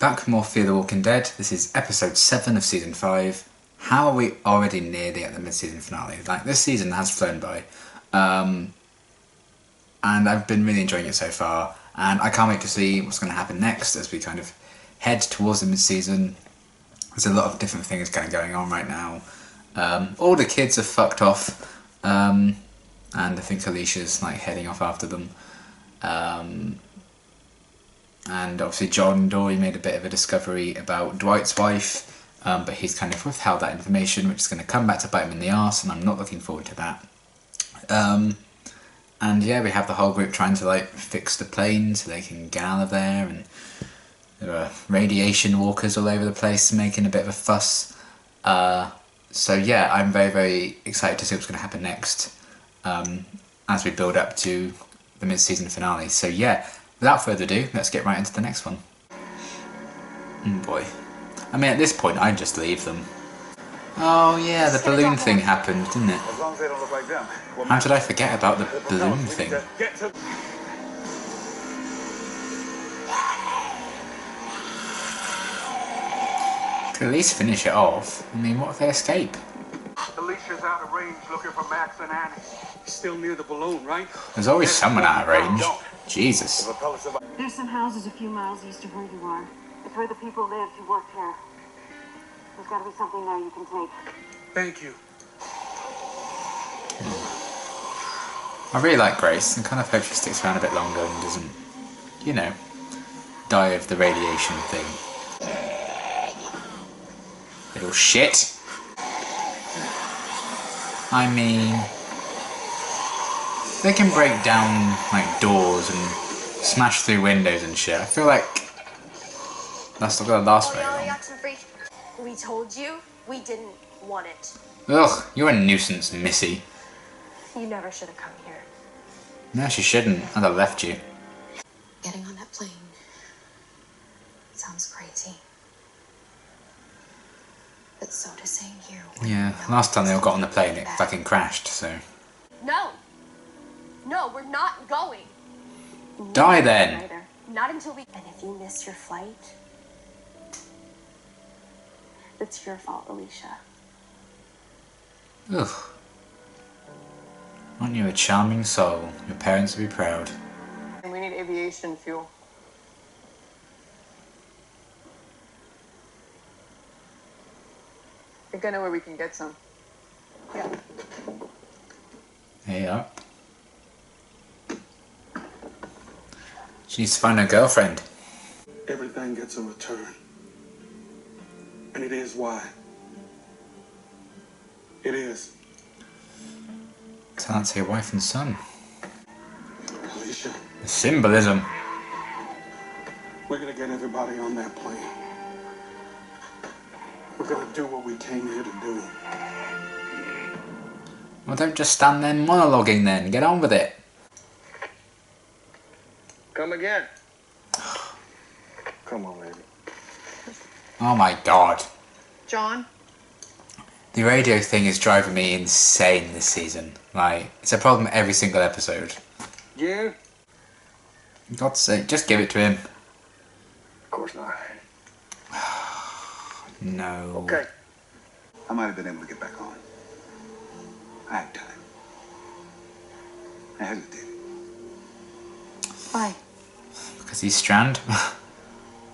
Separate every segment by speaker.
Speaker 1: Back with more Fear the Walking Dead. This is episode 7 of season 5. How are we already nearly at the mid-season finale? Like, this season has flown by. And I've been really enjoying it so far. And I can't wait to see what's going to happen next as we kind of head towards the mid-season. There's a lot of different things kind of going on right now. All the kids are fucked off. And I think Alicia's like heading off after them. And obviously John Dory made a bit of a discovery about Dwight's wife, but he's kind of withheld that information, which is going to come back to bite him in the arse, and I'm not looking forward to that. And yeah, we have the whole group trying to like fix the plane so they can get out of there, and there are radiation walkers all over the place making a bit of a fuss. So yeah, I'm very, very excited to see what's going to happen next as we build up to the mid-season finale. So yeah, without further ado, let's get right into the next one. Boy. I mean, at this point, I'd just leave them. Oh yeah, the balloon thing happened, didn't it?
Speaker 2: As long as they don't look like them.
Speaker 1: How did I forget about the balloon thing? Could at least finish it off. I mean, what if they escape?
Speaker 2: Alicia's out of range looking for Max and Annie. Still near the balloon, right?
Speaker 1: There's always someone out of range. Jesus.
Speaker 3: There's some houses a few miles east of where you are. It's where the people live who work here. There's got to be something there you can take.
Speaker 2: Thank you.
Speaker 1: I really like Grace and kind of hope she sticks around a bit longer and doesn't, you know, die of the radiation thing. Little shit. I mean, they can break down like doors and smash through windows and shit. I feel like that's not gonna last very long.
Speaker 4: We told you we didn't want it.
Speaker 1: Ugh, you're a nuisance, Missy.
Speaker 4: You never should have come here.
Speaker 1: No, she shouldn't. I'd have left you.
Speaker 5: Getting on that plane sounds crazy. But so does saying here.
Speaker 1: Yeah, last time they all got on the plane, it fucking crashed, so.
Speaker 4: No! No, we're not going!
Speaker 1: Die then!
Speaker 4: Not until we... And if you miss your flight, it's your fault, Alicia.
Speaker 1: Ugh. Aren't you a charming soul? Your parents will be proud.
Speaker 6: We need aviation fuel. I think I know where we can get some. Yeah.
Speaker 1: Hey up. She needs to find her girlfriend.
Speaker 2: Everything gets a return. And it is why. It is.
Speaker 1: Tell that to your wife and son.
Speaker 2: Alicia.
Speaker 1: The symbolism.
Speaker 2: We're gonna get everybody on that plane. We're gonna do what we came here to do.
Speaker 1: Well, don't just stand there monologuing then. Get on with it.
Speaker 2: Come again. Come on, baby.
Speaker 1: Oh my god.
Speaker 6: John?
Speaker 1: The radio thing is driving me insane this season. Like, it's a problem every single episode.
Speaker 2: Yeah?
Speaker 1: For God's sake, just give it to him.
Speaker 2: Of course not.
Speaker 1: No.
Speaker 2: Okay. I might have been able to get back on. I had time. I hesitated.
Speaker 6: Why?
Speaker 1: Because he's Strand.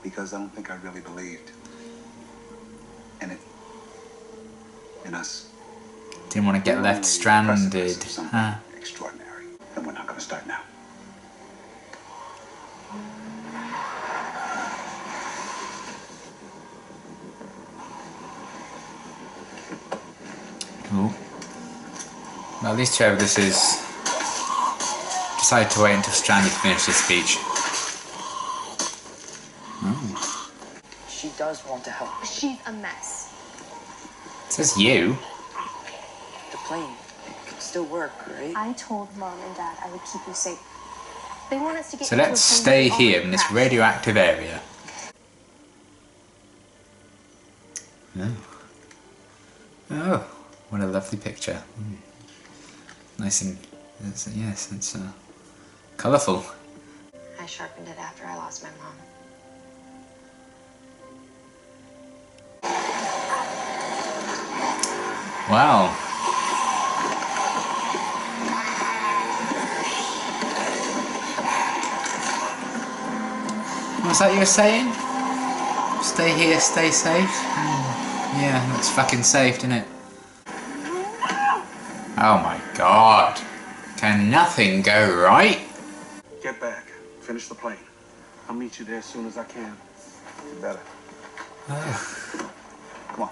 Speaker 2: Because I don't think I really believed in it. In us.
Speaker 1: Didn't want to get left stranded. Huh?
Speaker 2: Extraordinary. And we're not going to start now.
Speaker 1: Ooh. Well, at least whoever this is decided to wait until Strand had finished his speech. Oh.
Speaker 7: She does want to help.
Speaker 4: She's a mess.
Speaker 1: It says you.
Speaker 7: The plane could still work, right?
Speaker 4: I told Mom and Dad I would keep you safe. They want us to get
Speaker 1: So
Speaker 4: you to a
Speaker 1: let's
Speaker 4: plane
Speaker 1: stay
Speaker 4: that
Speaker 1: here
Speaker 4: already
Speaker 1: in this
Speaker 4: crashed.
Speaker 1: radioactive area. Oh. Oh, what a lovely picture. Nice and, yes, it's colourful.
Speaker 5: I sharpened it after I lost my mom.
Speaker 1: Wow. What's that you were saying? Stay here, stay safe? Yeah, that's fucking safe, isn't it? Oh my god. Can nothing go right?
Speaker 8: Get back. Finish the plane. I'll meet you there as soon as I can. You better. Come on.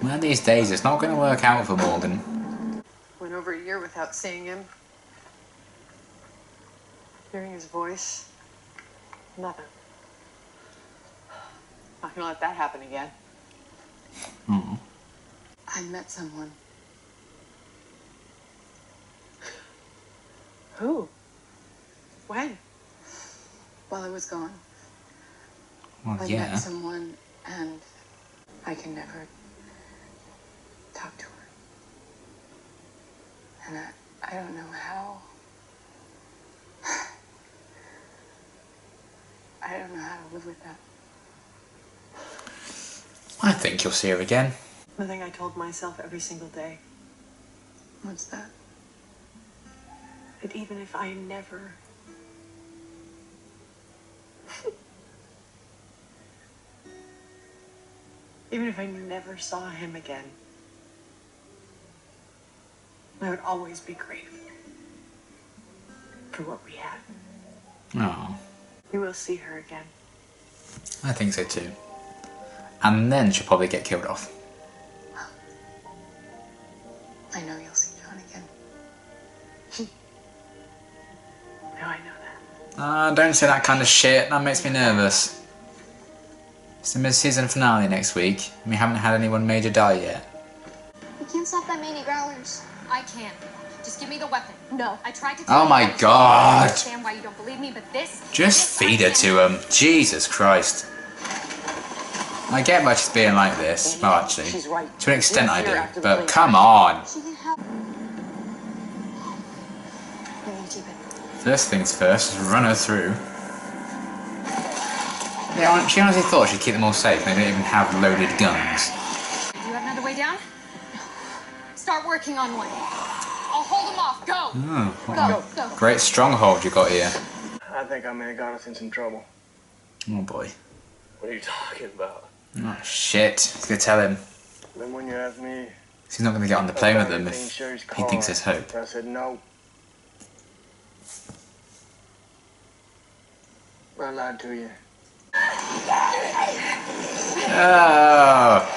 Speaker 1: One of these days it's not going to work out for Morgan.
Speaker 6: Went over a year without seeing him. Hearing his voice. Nothing. Not gonna let that happen again.
Speaker 1: Oh.
Speaker 6: I met someone. Who? When?
Speaker 3: While I was gone,
Speaker 1: Well,
Speaker 3: I
Speaker 1: yeah.
Speaker 3: met someone and I can never talk to her. And I don't know how. I don't know how to live with that.
Speaker 1: I think you'll see her again.
Speaker 6: The thing I told myself every single day.
Speaker 3: What's that?
Speaker 6: That even if I never... even if I never saw him again, I would always be grateful for what we had.
Speaker 1: Oh,
Speaker 6: You will see her again.
Speaker 1: I think so too. And then she'll probably get killed off.
Speaker 3: I know you'll see John again.
Speaker 6: Now I know that.
Speaker 1: Don't say that kind of shit, that makes me nervous. It's the mid-season finale next week, and we haven't had anyone major die yet.
Speaker 4: You can't stop that many growlers. I can. Just give me the weapon. No. I tried to
Speaker 1: Oh
Speaker 4: tell
Speaker 1: my
Speaker 4: you.
Speaker 1: God.
Speaker 4: I understand why you don't believe me, but this...
Speaker 1: Just feed her to him. Jesus Christ. I get why she's being like this. Well, actually,
Speaker 7: She's right.
Speaker 1: to an extent I
Speaker 7: Yes, you're
Speaker 1: do.
Speaker 7: actively
Speaker 1: But
Speaker 7: playing
Speaker 1: come on.
Speaker 4: She can help. Let me keep it.
Speaker 1: First things first, just run her through. Yeah, she honestly thought she'd keep them all safe. They didn't even have loaded guns.
Speaker 4: Do you have another way down? Start working on one. I'll hold them off. Go.
Speaker 1: Oh, what a
Speaker 4: Go.
Speaker 1: great stronghold you got here.
Speaker 8: I think I may have got us in some trouble.
Speaker 1: Oh boy.
Speaker 8: What are you talking about?
Speaker 1: Oh shit. He's gonna tell him.
Speaker 8: Then when you asked me...
Speaker 1: He's not gonna get on the plane with them
Speaker 8: about
Speaker 1: if
Speaker 8: Sherry's
Speaker 1: he thinks
Speaker 8: car,
Speaker 1: there's hope.
Speaker 8: I said no. I lied to you.
Speaker 1: Oh.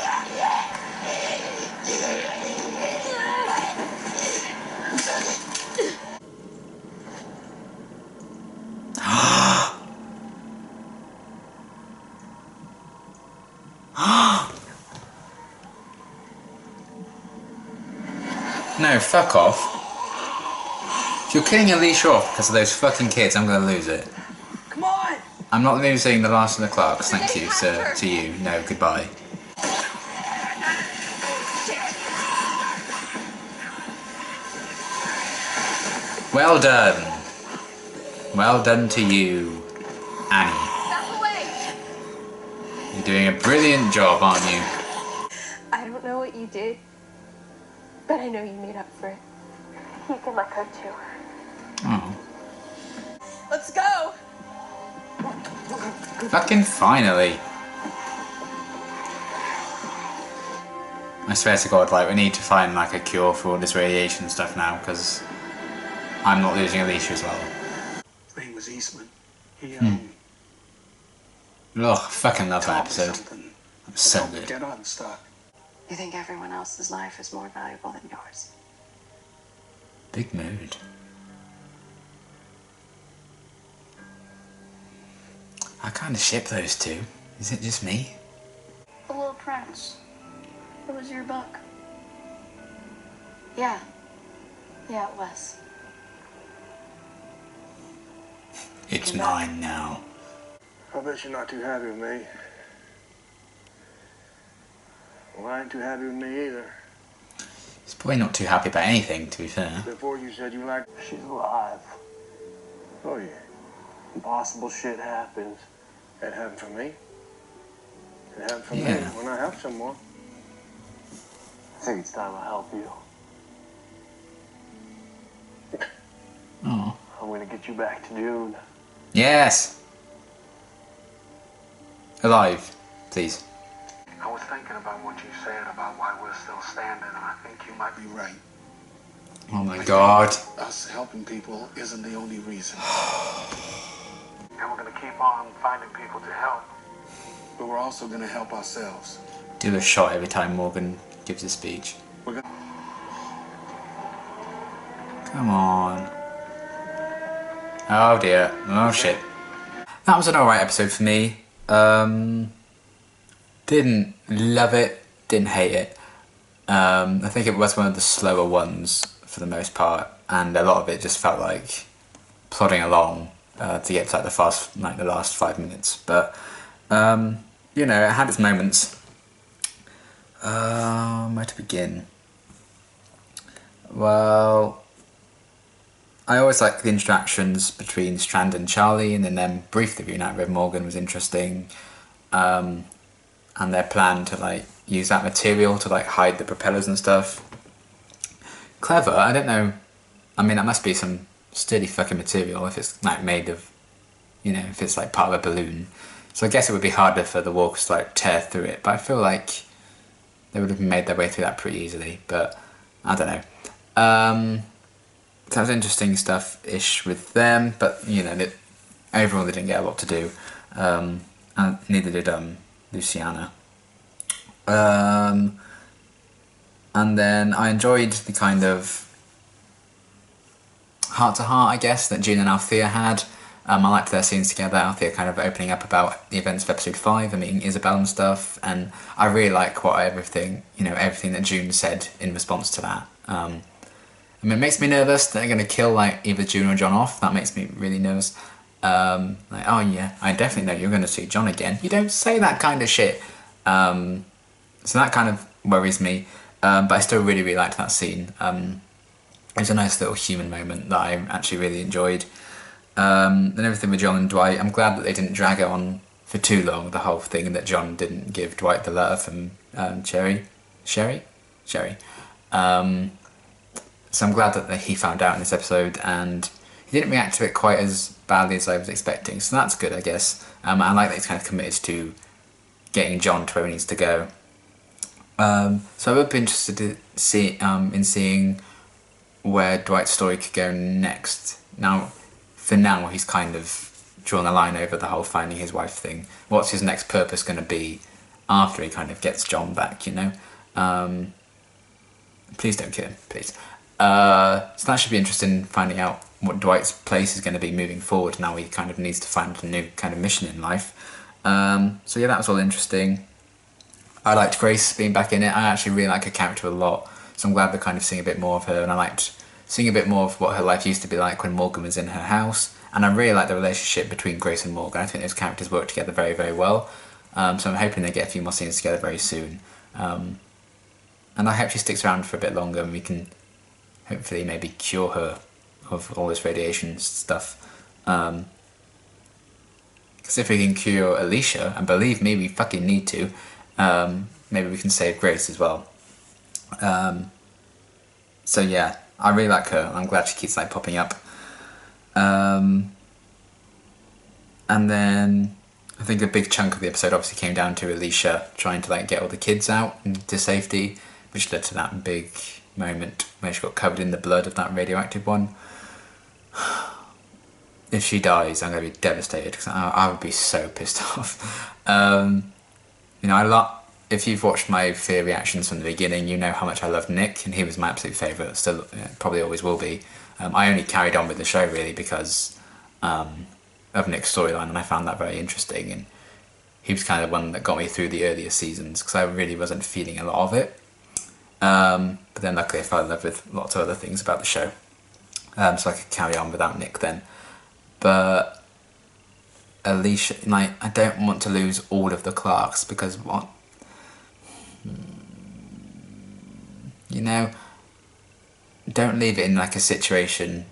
Speaker 1: No, fuck off. If you're killing Alicia off because of those fucking kids, I'm gonna lose it.
Speaker 7: Come on!
Speaker 1: I'm not losing the last of the Clarks, thank you, sir. To you. No, goodbye. Well done. Well done to you, Annie.
Speaker 4: Back away.
Speaker 1: You're doing a brilliant job, aren't you?
Speaker 3: I don't know what you did, but I know you made up for it. You can let go too.
Speaker 1: Oh.
Speaker 6: Let's go!
Speaker 1: Fucking finally. I swear to God, like, we need to find, like, a cure for all this radiation stuff now, because I'm not losing Alicia as well.
Speaker 8: His name was Eastman. He,
Speaker 1: Ugh, fucking love that
Speaker 2: Taught me
Speaker 1: episode.
Speaker 2: something.
Speaker 1: It was so
Speaker 2: Help me
Speaker 1: good.
Speaker 2: get unstuck.
Speaker 3: You think everyone else's life is more valuable than yours.
Speaker 1: Big mood. I kind of ship those two. Is it just me?
Speaker 4: The Little Prince. It was your book.
Speaker 3: Yeah. Yeah, it was.
Speaker 1: It's mine now.
Speaker 8: I bet you're not too happy with me. Well, I ain't too happy with me either.
Speaker 1: He's probably not too happy about anything, to be fair.
Speaker 8: Before you said you liked... She's alive. Oh, yeah. Impossible shit happens. It happened for me. It happened for me
Speaker 1: Yeah.
Speaker 8: when I help someone. think it's time I help you.
Speaker 1: Oh.
Speaker 8: I'm gonna get you back to June.
Speaker 1: Yes. Alive, please.
Speaker 8: I was thinking about what you said about why we're still standing, and I think you might be right.
Speaker 1: Oh my God.
Speaker 8: Us helping people isn't the only reason. And we're gonna keep on finding people to help. But we're also gonna help ourselves.
Speaker 1: Do a shot every time Morgan gives a speech.
Speaker 8: We're gonna...
Speaker 1: Come on. Oh dear. Oh shit. That was an alright episode for me. Didn't love it, didn't hate it. I think it was one of the slower ones for the most part, and a lot of it just felt like plodding along to get to like the last 5 minutes. But you know, it had its moments. Where to begin? Well, I always like the interactions between Strand and Charlie, and then them briefly reunite with Morgan was interesting. And their plan to like use that material to like hide the propellers and stuff. Clever, I don't know. I mean, that must be some sturdy fucking material if it's like made of, you know, if it's like part of a balloon. So I guess it would be harder for the walkers to like tear through it, but I feel like they would have made their way through that pretty easily, but I don't know. So that was interesting stuff-ish with them, but you know, overall they didn't get a lot to do. And neither did Luciana. And then I enjoyed the kind of heart-to-heart, I guess, that June and Althea had. I liked their scenes together, Althea kind of opening up about the events of episode 5 and meeting Isabel and stuff, and I really like everything that June said in response to that. I mean, it makes me nervous that they're going to kill like either June or John off. That makes me really nervous. Like, oh yeah, I definitely know you're going to see John again. You don't say that kind of shit. So that kind of worries me, but I still really, really liked that scene. It was a nice little human moment that I actually really enjoyed. And everything with John and Dwight, I'm glad that they didn't drag it on for too long, the whole thing, and that John didn't give Dwight the letter from Sherry. So I'm glad that he found out in this episode, and he didn't react to it quite as badly as I was expecting, so that's good, I guess. I like that he's kind of committed to getting John to where he needs to go. So I would be interested to see in seeing where Dwight's story could go next. Now, for now, he's kind of drawn a line over the whole finding his wife thing. What's his next purpose going to be after he kind of gets John back, you know? Please don't kill him, please. So that should be interesting, finding out what Dwight's place is going to be moving forward. Now he kind of needs to find a new kind of mission in life. So yeah, that was all interesting. I liked Grace being back in it. I actually really like her character a lot, so I'm glad they're kind of seeing a bit more of her, and I liked seeing a bit more of what her life used to be like when Morgan was in her house, and I really like the relationship between Grace and Morgan. I think those characters work together very, very well, so I'm hoping they get a few more scenes together very soon. And I hope she sticks around for a bit longer and we can hopefully maybe cure her of all this radiation stuff. Because if we can cure Alicia, and believe me, we fucking need to, maybe we can save Grace as well. So yeah, I really like her. I'm glad she keeps like popping up. And then I think a big chunk of the episode obviously came down to Alicia trying to like get all the kids out into safety, which led to that big moment where she got covered in the blood of that radioactive one. If she dies, I'm going to be devastated because I would be so pissed off. You know, if you've watched my Fear reactions from the beginning, you know how much I love Nick, and he was my absolute favourite, still probably always will be. I only carried on with the show really because of Nick's storyline, and I found that very interesting, and he was kind of the one that got me through the earlier seasons because I really wasn't feeling a lot of it. But then luckily I fell in love with lots of other things about the show, so I could carry on without Nick then. But Alicia, like, I don't want to lose all of the Clarks because what? You know, don't leave it in like a situation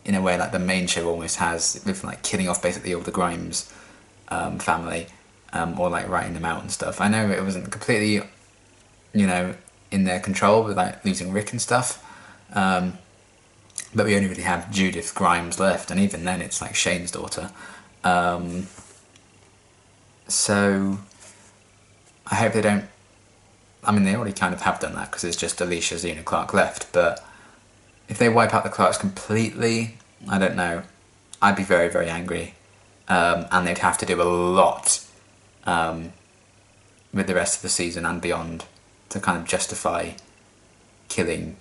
Speaker 1: in a way like the main show almost has, with like killing off basically all the Grimes family, or like writing them out and stuff. I know it wasn't completely, you know, in their control with like losing Rick and stuff. But we only really have Judith Grimes left, and even then it's like Shane's daughter. So I hope they don't... I mean, they already kind of have done that because it's just Alicia, Xena, Clark left, but if they wipe out the Clarks completely, I don't know, I'd be very, very angry. And they'd have to do a lot with the rest of the season and beyond to kind of justify killing,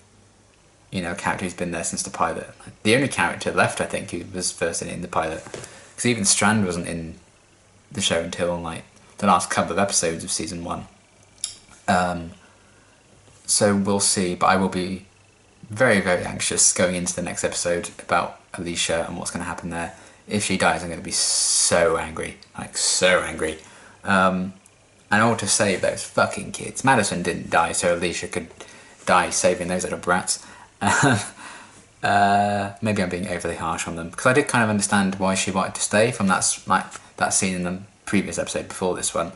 Speaker 1: you know, a character who's been there since the pilot. The only character left, I think, who was first in the pilot, because even Strand wasn't in the show until like the last couple of episodes of season 1. So we'll see, but I will be very, very anxious going into the next episode about Alicia and what's going to happen there. If she dies, I'm going to be so angry, like so angry. And all to save those fucking kids. Madison didn't die, so Alicia could die saving those little brats. Maybe I'm being overly harsh on them, because I did kind of understand why she wanted to stay from that scene in the previous episode before this one.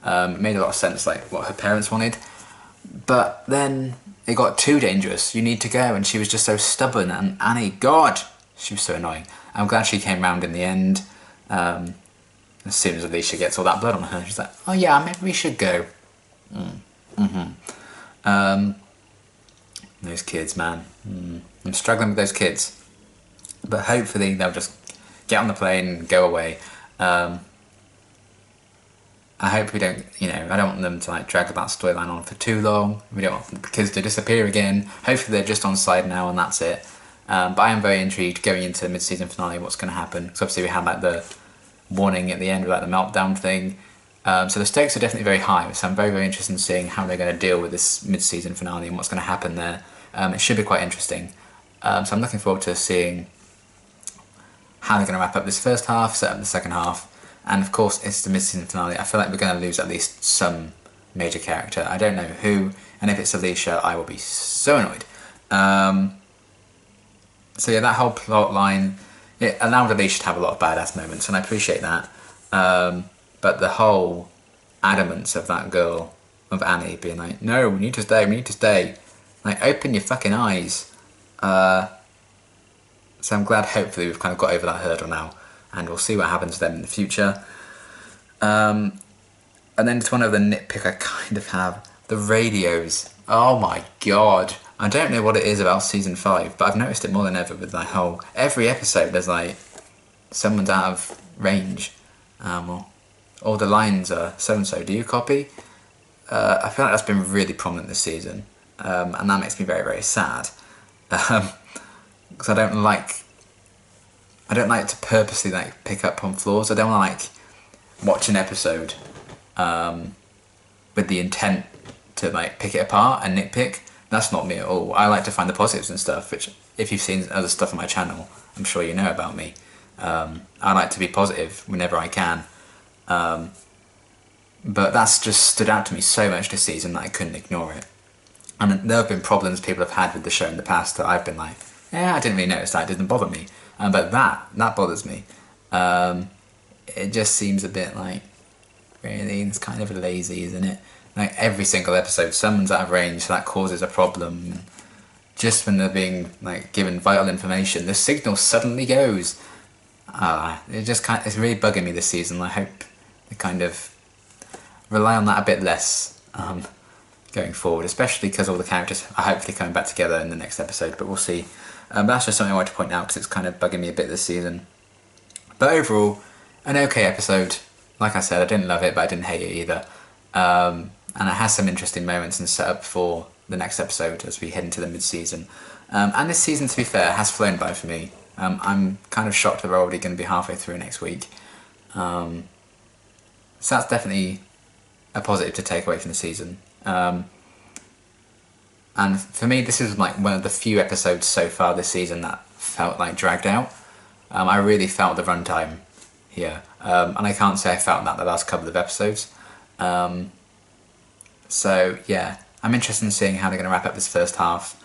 Speaker 1: It made a lot of sense, like what her parents wanted. But then it got too dangerous. You need to go, and she was just so stubborn. And Annie, God, she was so annoying. I'm glad she came round in the end. As soon as Alicia gets all that blood on her, she's like, "Oh yeah, maybe we should go." Those kids, man. I'm struggling with those kids. But hopefully they'll just get on the plane and go away. I hope we don't, you know, I don't want them to like drag that storyline on for too long. We don't want the kids to disappear again. Hopefully they're just on side now and that's it. But I am very intrigued going into the mid-season finale what's going to happen. Because obviously we had like the warning at the end about the meltdown thing. So the stakes are definitely very high. So I'm very, very interested in seeing how they're going to deal with this mid-season finale and what's going to happen there. It should be quite interesting. So I'm looking forward to seeing how they're going to wrap up this first half, set up the second half. And of course it's the mid-season finale. I feel like we're going to lose at least some major character. I don't know who, and if it's Alicia, I will be so annoyed. So yeah, that whole plot line, it allowed Alicia to have a lot of badass moments, and I appreciate that. But the whole adamance of that girl, of Annie, being like, "No, we need to stay, we need to stay." Like, open your fucking eyes. So I'm glad, hopefully, we've kind of got over that hurdle now. And we'll see what happens to them in the future. And then it's one other nitpick I kind of have. The radios. Oh my god. I don't know what it is about season 5, but I've noticed it more than ever with the whole... Every episode there's like, someone's out of range. Or the lines are, so-and-so, do you copy? I feel like that's been really prominent this season. And that makes me very, very sad. Because I don't like to purposely like pick up on flaws. I don't want to like watch an episode with the intent to like pick it apart and nitpick. That's not me at all. I like to find the positives and stuff, which if you've seen other stuff on my channel, I'm sure you know about me. I like to be positive whenever I can. But that's just stood out to me so much this season that I couldn't ignore it. And there have been problems people have had with the show in the past that I've been like, yeah, I didn't really notice that, it didn't bother me. But that bothers me. It just seems a bit like, really, it's kind of lazy, isn't it? Like every single episode, someone's out of range, so that causes a problem. Just when they're being like given vital information, the signal suddenly goes. It's really bugging me this season. I hope they kind of rely on that a bit less going forward, especially because all the characters are hopefully coming back together in the next episode, but we'll see. But that's just something I wanted to point out because it's kind of bugging me a bit this season. But overall, an okay episode. Like I said, I didn't love it, but I didn't hate it either. And it has some interesting moments and set up for the next episode as we head into the mid-season. And this season, to be fair, has flown by for me. I'm kind of shocked that we're already going to be halfway through next week. So that's definitely a positive to take away from the season. And for me, this is like one of the few episodes so far this season that felt like dragged out. I really felt the runtime here. And I can't say I felt that the last couple of episodes. So yeah, I'm interested in seeing how they're going to wrap up this first half.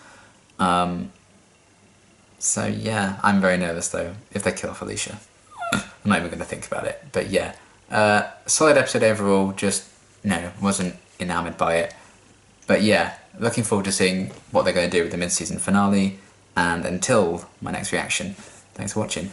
Speaker 1: So yeah, I'm very nervous though, if they kill off Alicia. I'm not even going to think about it. But yeah, solid episode overall, just, wasn't enamoured by it. But yeah, looking forward to seeing what they're going to do with the mid-season finale, and until my next reaction, thanks for watching.